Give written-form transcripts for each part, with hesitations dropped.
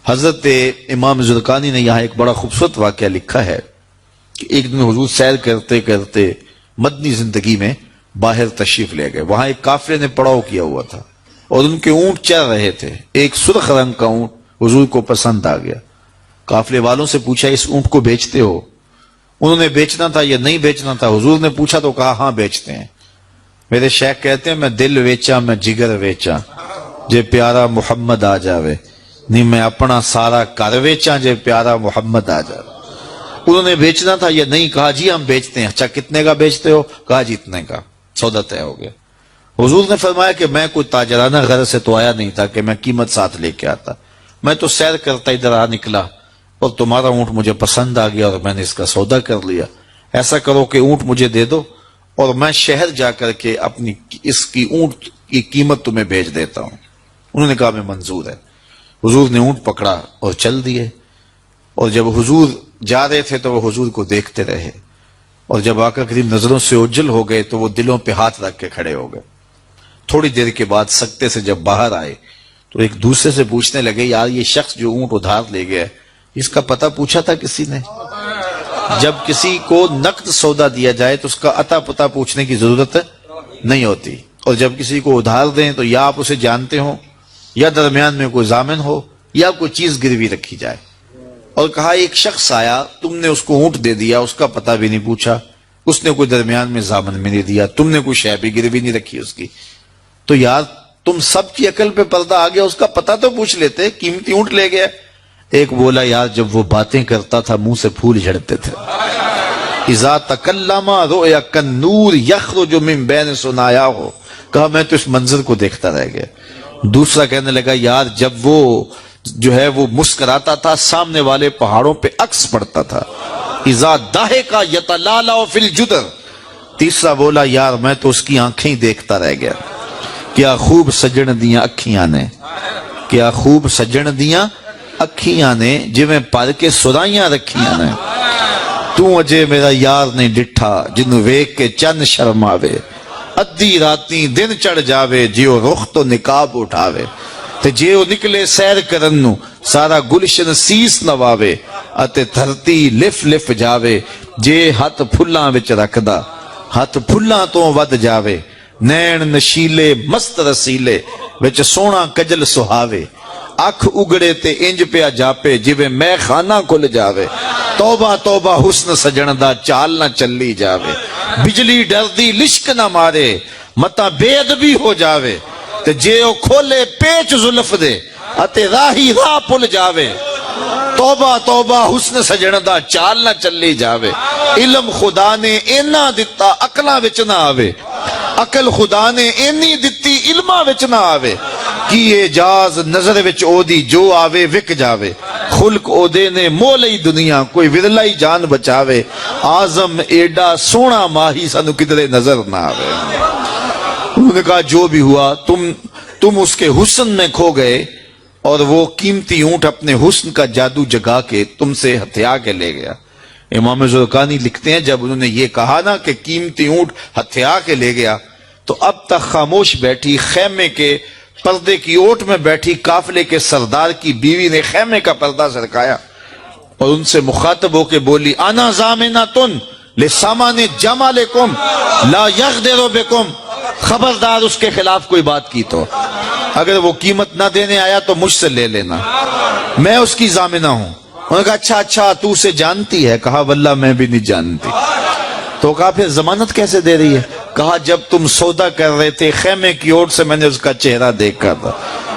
حضرت امام زرقانی نے یہاں ایک بڑا خوبصورت واقعہ لکھا ہے کہ ایک دن حضور سیر کرتے کرتے مدنی زندگی میں باہر تشریف لے گئے. وہاں ایک قافلے نے پڑاؤ کیا ہوا تھا اور ان کے اونٹ چل رہے تھے. ایک سرخ رنگ کا اونٹ حضور کو پسند آ گیا. قافلے والوں سے پوچھا اس اونٹ کو بیچتے ہو؟ انہوں نے بیچنا تھا یا نہیں بیچنا تھا. حضور نے پوچھا تو کہا ہاں بیچتے ہیں. میرے شیخ کہتے ہیں میں دل ویچا میں جگر ویچا جے پیارا محمد آ جاوے, نہیں میں اپنا سارا کر ویچا جے پیارا محمد آ جاوے. انہوں نے بیچنا تھا یا نہیں؟ کہا جی ہم بیچتے ہیں. اچھا کتنے کا بیچتے ہو؟ کہا جی اتنے کا. سودا طے ہو گیا. حضور نے فرمایا کہ میں کوئی تاجرانہ غرض سے تو آیا نہیں تھا کہ میں قیمت ساتھ لے کے آتا. میں تو سیر کرتا ادھر آ نکلا اور تمہارا اونٹ مجھے پسند آ گیا اور میں نے اس کا سودا کر لیا. ایسا کرو کہ اونٹ مجھے دے دو اور میں شہر جا کر کے اپنی اس کی اونٹ کی قیمت تمہیں بھیج دیتا ہوں. انہوں نے کہا میں منظور ہے. حضور نے اونٹ پکڑا اور چل دیے. اور جب حضور جا رہے تھے تو وہ حضور کو دیکھتے رہے اور جب آقا کریم نظروں سے اوجھل ہو گئے تو وہ دلوں پہ ہاتھ رکھ کے کھڑے ہو گئے. تھوڑی دیر کے بعد سکتے سے جب باہر آئے تو ایک دوسرے سے پوچھنے لگے یار یہ شخص جو اونٹ ادھار لے گیا اس کا پتہ پوچھا تھا کسی نے؟ جب کسی کو نقد سودا دیا جائے تو اس کا عطا پتہ پوچھنے کی ضرورت نہیں ہوتی, اور جب کسی کو ادھار دیں تو یا آپ اسے جانتے ہو یا درمیان میں کوئی ضامن ہو یا کوئی چیز گروی رکھی جائے. اور کہا ایک شخص آیا, تم نے اس کو اونٹ دے دیا, اس کا پتہ بھی نہیں پوچھا, اس نے کوئی درمیان میں ضامن میں نہیں دیا, تم نے کوئی شے بھی گروی نہیں رکھی اس کی, تو یار تم سب کی عقل پہ پردہ آ گیا, اس کا پتہ تو پوچھ لیتے, قیمتی اونٹ لے گیا. ایک بولا یار جب وہ باتیں کرتا تھا منہ سے پھول جھڑتے تھے. اذا تکلم رؤیا کالنور یخرج من بین ثنایا ہو. کہا میں تو اس منظر کو دیکھتا رہ گیا. دوسرا کہنے لگا یار جب وہ جو ہے وہ مسکراتا تھا سامنے والے پہاڑوں پہ عکس پڑتا تھا. اذا ضحک یتلالع فی الجدر. تیسرا بولا یار میں تو اس کی آنکھیں ہی دیکھتا رہ گیا. کیا خوب سجن دیاں اکھیاں نے, کیا خوب سجن دیاں اکھیاں نے جویں پر کے سرائیاں رکھیاں نے. تو اجے میرا یار نہیں ڈٹھا جنوں ویکھ کے چن شرماوے. ادھی راتی دن چڑھ جاوے جیو رخ تو نقاب اٹھاوے. تے جے او نکلے سیر کرن نو سارا گلشن سیس نواوے اتے دھرتی لف لف جاوے. جے ہاتھ پھلاں وچ رکھدا ہاتھ پھلاں تو ود جاوے. نین نشیلے مست رسیلے وچ سونا کجل سہاوے. اکھ اگڑے تے انج پیا جاپے جویں میں خانہ کھل جاوے. توبہ توبہ حسن سجن دا چال نہ چلی جاوے. بجلی ڈردی لشک نہ مارے متا بے ادبی ہو جاوے. تے جے او کھولے پیچ زلف دے اتے راہی راہ پل جاوے. توبہ توبہ حسن سجن دا چال نہ چلی جاوے. علم خدا نے اینا دتا عقلاں وچ نہ آوے. عقل خدا نے اینی دتی علماں وچ نہ آوے. کی اعجاز نظر وچ او دی جو آوے وک جاوے. خلق او دے نے مولئی دنیا کوئی ورلائی جان بچاوے. آزم ایڈا سونا ماہی سانو کدرے نظر نہ آوے. انہوں نے کہا جو بھی ہوا تم اس کے حسن میں کھو گئے اور وہ قیمتی اونٹ اپنے حسن کا جادو جگا کے تم سے ہتھیا کے لے گیا. امام زرقانی لکھتے ہیں جب انہوں نے یہ کہا نا کہ قیمتی اونٹ ہتھیا کے لے گیا تو اب تک خاموش بیٹھی خیمے کے پردے کی اوٹ میں بیٹھی قافلے کے سردار کی بیوی نے خیمے کا پردہ سرکایا اور ان سے مخاطب ہو کے بولی انا ضامنۃ لسامان جمالکم لا یغدر بکم. خبردار اس کے خلاف کوئی بات کی تو اگر وہ قیمت نہ دینے آیا تو مجھ سے لے لینا, میں اس کی ضامنہ ہوں. انہوں نے کہا اچھا تو اسے جانتی ہے؟ کہا واللہ میں بھی نہیں جانتی. تو کہا پھر ضمانت کیسے دے رہی ہے؟ کہا جب تم سودا کر رہے تھے خیمے کی اوٹ سے میں نے اس کا چہرہ دیکھا تھا,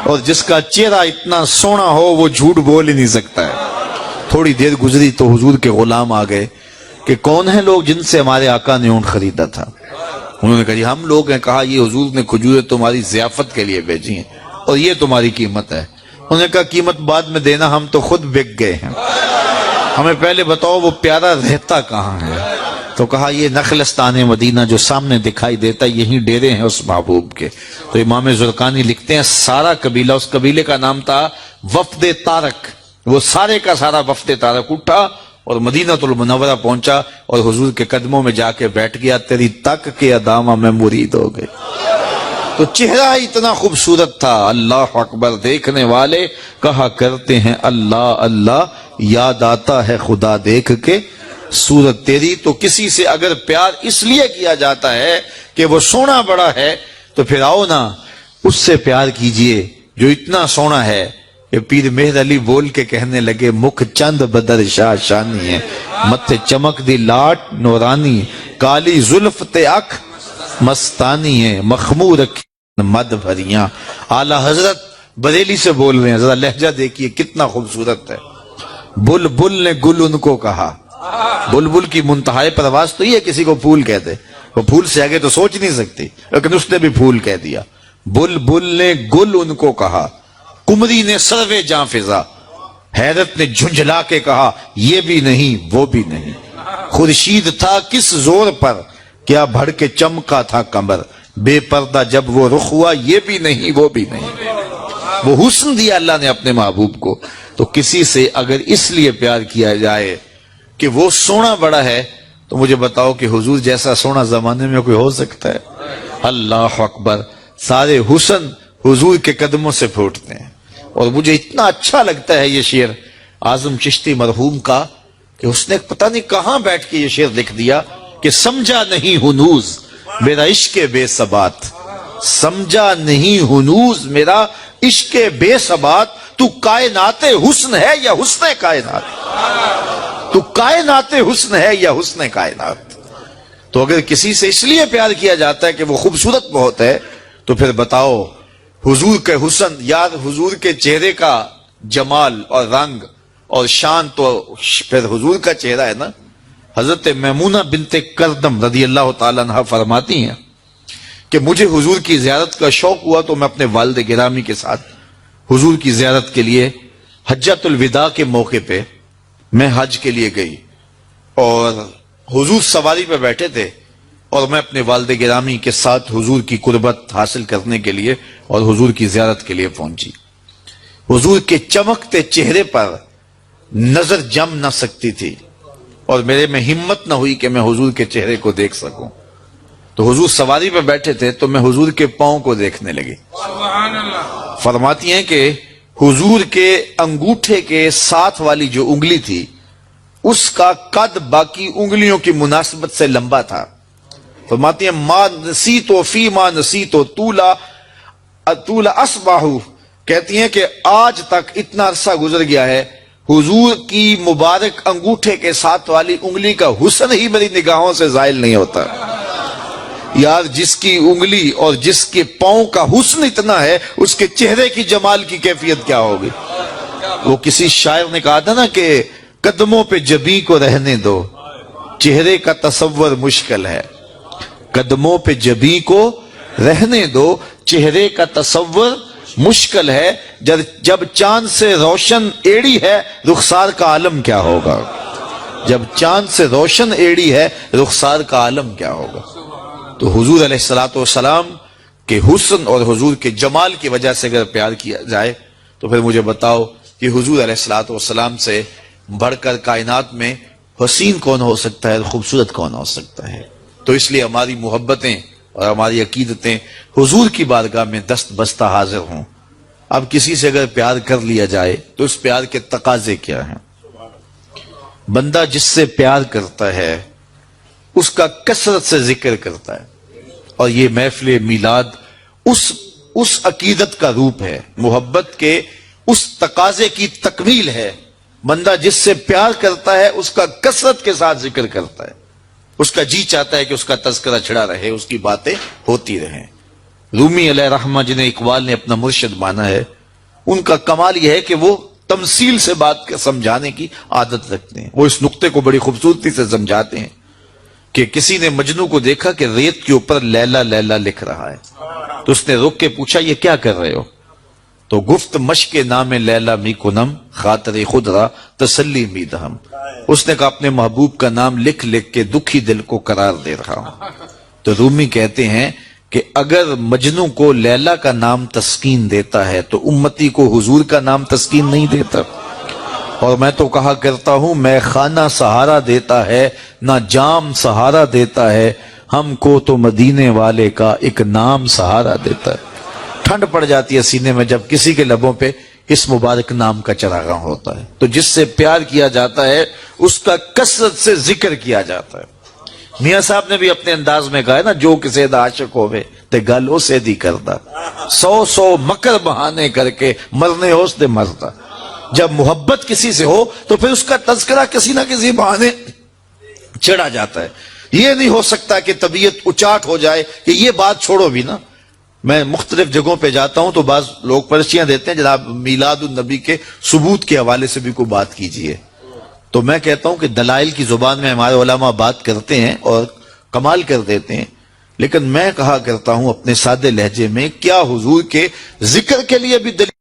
اور جس کا چہرہ اتنا سونا ہو وہ جھوٹ بول ہی نہیں سکتا ہے. تھوڑی دیر گزری تو حضور کے غلام آ گئے کہ کون ہیں لوگ جن سے ہمارے آقا نے اونٹ خریدا تھا؟ انہوں نے کہا جی ہم لوگ ہیں. کہا یہ حضور نے کھجوریں تمہاری ضیافت کے لیے بھیجی ہیں اور یہ تمہاری قیمت ہے. انہوں نے کہا قیمت بعد میں دینا, ہم تو خود بک گئے ہیں, ہمیں پہلے بتاؤ وہ پیارا رہتا کہاں ہے؟ تو کہا یہ نخلستان مدینہ جو سامنے دکھائی دیتا یہی ڈیرے ہیں اس محبوب کے. تو امام زرقانی لکھتے ہیں سارا قبیلہ, اس قبیلے کا نام تھا وفد طارق, وہ سارے کا سارا وفد طارق اٹھا اور مدینہ المنورہ پہنچا اور حضور کے قدموں میں جا کے بیٹھ گیا. تیری تک کے ادامہ میں مرید ہو گئے. تو تو چہرہ اتنا خوبصورت تھا، اللہ اکبر، دیکھنے والے کہا کرتے ہیں اللہ اللہ، یاد آتا ہے خدا دیکھ کے صورت تیری۔ تو کسی سے اگر پیار اس لیے کیا جاتا ہے کہ وہ سونا بڑا ہے، تو پھر آؤ نا اس سے پیار کیجئے جو اتنا سونا ہے کہ پیر مہر علی بول کے کہنے لگے، مکھ چند بدر شاہ شانی ہے، متھے چمک دی لاٹ نورانی، کالی زلف تے اکھ مستانی ہے، مخمور رکھی مد بھریاں۔ اعلی حضرت بریلی سے بول رہے ہیں، ذرا لہجہ دیکھیے کتنا خوبصورت ہے۔ بلبل نے گل ان کو کہا، بلبل کی منتہائی پرواز تو یہ کسی کو پھول کہتے، وہ پھول سے آگے تو سوچ نہیں سکتی، لیکن اس نے بھی پھول کہہ دیا۔ بلبل نے گل ان کو کہا، کمری نے سروے جاں فضا، حیرت نے جھنجھلا کے کہا یہ بھی نہیں وہ بھی نہیں، خورشید تھا کس زور پر کیا بھڑ کے چمکا تھا کمر، بے پردہ جب وہ رخ ہوا یہ بھی نہیں وہ بھی نہیں۔ وہ حسن دیا اللہ نے اپنے محبوب کو۔ تو کسی سے اگر اس لیے پیار کیا جائے کہ وہ سونا بڑا ہے، تو مجھے بتاؤ کہ حضور جیسا سونا زمانے میں کوئی ہو سکتا ہے؟ اللہ اکبر، سارے حسن حضور کے قدموں سے پھوٹتے ہیں۔ اور مجھے اتنا اچھا لگتا ہے یہ شعر اعظم چشتی مرحوم کا کہ اس نے پتہ نہیں کہاں بیٹھ کے یہ شعر لکھ دیا کہ سمجھا نہیں ہنوز میرا عشق بے ثبات، سمجھا نہیں ہنوز میرا عشق بے ثبات، تو کائنات حسن ہے یا حسن کائنات، تو کائنات حسن ہے یا حسن کائنات۔ تو اگر کسی سے اس لیے پیار کیا جاتا ہے کہ وہ خوبصورت بہت ہے، تو پھر بتاؤ حضور کے حسن، یاد حضور کے چہرے کا جمال اور رنگ اور شان تو پھر حضور کا چہرہ ہے نا۔ حضرت میمونہ بنت کردم رضی اللہ تعالیٰ عنہ فرماتی ہیں کہ مجھے حضور کی زیارت کا شوق ہوا تو میں اپنے والد گرامی کے ساتھ حضور کی زیارت کے لیے حجۃ الوداع کے موقع پہ میں حج کے لیے گئی، اور حضور سواری پہ بیٹھے تھے اور میں اپنے والد گرامی کے ساتھ حضور کی قربت حاصل کرنے کے لیے اور حضور کی زیارت کے لیے پہنچی۔ حضور کے چمکتے چہرے پر نظر جم نہ سکتی تھی اور میرے میں ہمت نہ ہوئی کہ میں حضور کے چہرے کو دیکھ سکوں۔ تو حضور سواری پہ بیٹھے تھے تو میں حضور کے پاؤں کو دیکھنے لگی۔ فرماتی ہیں کہ حضور کے انگوٹھے کے ساتھ والی جو انگلی تھی اس کا قد باقی انگلیوں کی مناسبت سے لمبا تھا۔ فرماتی ہیں ما نسیتو فی ما نسیتو طول اصباحو، کہتی ہیں کہ آج تک اتنا عرصہ گزر گیا ہے، حضور کی مبارک انگوٹھے کے ساتھ والی انگلی کا حسن ہی میری نگاہوں سے زائل نہیں ہوتا۔ یار جس کی انگلی اور جس کے پاؤں کا حسن اتنا ہے، اس کے چہرے کی جمال کی کیفیت کیا ہوگی؟ وہ کسی شاعر نے کہا تھا نا کہ قدموں پہ جبیں کو رہنے دو، چہرے کا تصور مشکل ہے۔ قدموں پہ جبیں کو رہنے دو، چہرے کا تصور مشکل ہے، جب چاند سے روشن ایڑی ہے رخسار کا عالم کیا ہوگا؟ جب چاند سے روشن ایڑی ہے رخسار کا عالم کیا ہوگا؟ تو حضور علیہ السلام کے حسن اور حضور کے جمال کی وجہ سے اگر پیار کیا جائے تو پھر مجھے بتاؤ کہ حضور علیہ السلام سے بڑھ کر کائنات میں حسین کون ہو سکتا ہے، خوبصورت کون ہو سکتا ہے؟ تو اس لیے ہماری محبتیں اور ہماری عقیدتیں حضور کی بارگاہ میں دست بستہ حاضر ہوں۔ اب کسی سے اگر پیار کر لیا جائے تو اس پیار کے تقاضے کیا ہیں؟ بندہ جس سے پیار کرتا ہے اس کا کثرت سے ذکر کرتا ہے، اور یہ محفل میلاد اس عقیدت کا روپ ہے، محبت کے اس تقاضے کی تکمیل ہے۔ بندہ جس سے پیار کرتا ہے اس کا کثرت کے ساتھ ذکر کرتا ہے، اس کا جی چاہتا ہے کہ اس کا تذکرہ چھڑا رہے، اس کی باتیں ہوتی رہیں۔ رومی علیہ رحمہ جنہیں اقبال نے اپنا مرشد مانا ہے، ان کا کمال یہ ہے کہ وہ تمثیل سے بات کے سمجھانے کی عادت رکھتے ہیں۔ وہ اس نقطے کو بڑی خوبصورتی سے سمجھاتے ہیں کہ کسی نے مجنو کو دیکھا کہ ریت کے اوپر لیلا لیلا لکھ رہا ہے، تو اس نے رک کے پوچھا یہ کیا کر رہے ہو؟ تو گفت مشق نام لیلا می کنم خاطر خود را تسلی می دہم، اس نے کہا اپنے محبوب کا نام لکھ لکھ کے دکھی دل کو قرار دے رہا ہوں۔ تو رومی کہتے ہیں کہ اگر مجنو کو لیلا کا نام تسکین دیتا ہے تو امتی کو حضور کا نام تسکین نہیں دیتا۔ اور میں تو کہا کرتا ہوں میں خانہ سہارا دیتا ہے نہ جام سہارا دیتا ہے، ہم کو تو مدینے والے کا ایک نام سہارا دیتا ہے. ٹھنڈ پڑ جاتی ہے سینے میں جب کسی کے لبوں پہ اس مبارک نام کا چراغاں ہوتا ہے. تو جس سے پیار کیا جاتا ہے اس کا کثرت سے ذکر کیا جاتا ہے. میاں صاحب نے بھی اپنے انداز میں کہا ہے نا, جو کسی دا عاشق ہوئے تے گل اسے دی کردا, 100 مکر بہانے کر کے مرنے ہوس دے مردا. جب محبت کسی سے ہو تو پھر اس کا تذکرہ کسی نہ کسی بہانے چھڑا جاتا ہے. یہ نہیں ہو سکتا کہ طبیعت اچاٹ ہو جائے کہ یہ بات چھوڑو بھی نا. میں مختلف جگہوں پہ جاتا ہوں تو بعض لوگ پرچیاں دیتے ہیں جناب میلاد النبی کے ثبوت کے حوالے سے بھی کوئی بات کیجئے. تو میں کہتا ہوں کہ دلائل کی زبان میں ہمارے علماء بات کرتے ہیں اور کمال کر دیتے ہیں, لیکن میں کہا کرتا ہوں اپنے سادے لہجے میں, کیا حضور کے ذکر کے لیے بھی دلیل